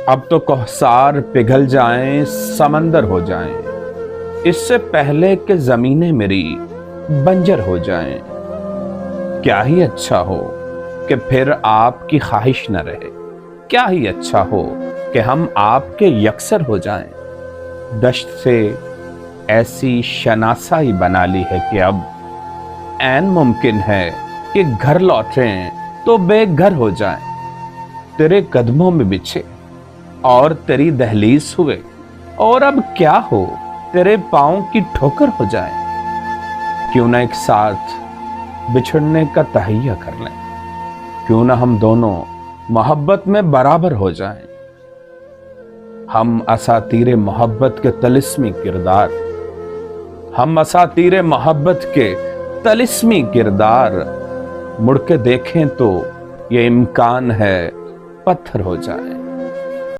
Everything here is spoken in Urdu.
اب تو کوہسار پگھل جائیں، سمندر ہو جائیں، اس سے پہلے کہ زمینیں میری بنجر ہو جائیں۔ کیا ہی اچھا ہو کہ پھر آپ کی خواہش نہ رہے، کیا ہی اچھا ہو کہ ہم آپ کے یکسر ہو جائیں۔ دشت سے ایسی شناسائی بنا لی ہے کہ اب عین ممکن ہے کہ گھر لوٹیں تو بے گھر ہو جائیں۔ تیرے قدموں میں بچھے اور تیری دہلیز ہوئے، اور اب کیا ہو تیرے پاؤں کی ٹھوکر ہو جائیں۔ کیوں نہ ایک ساتھ بچھڑنے کا تہیہ کر لیں، کیوں نہ ہم دونوں محبت میں برابر ہو جائیں۔ ہم اساطیر محبت کے طلسمی کردار، ہم اساطیر محبت کے طلسمی کردار، مڑ کے دیکھیں تو یہ امکان ہے پتھر ہو جائیں۔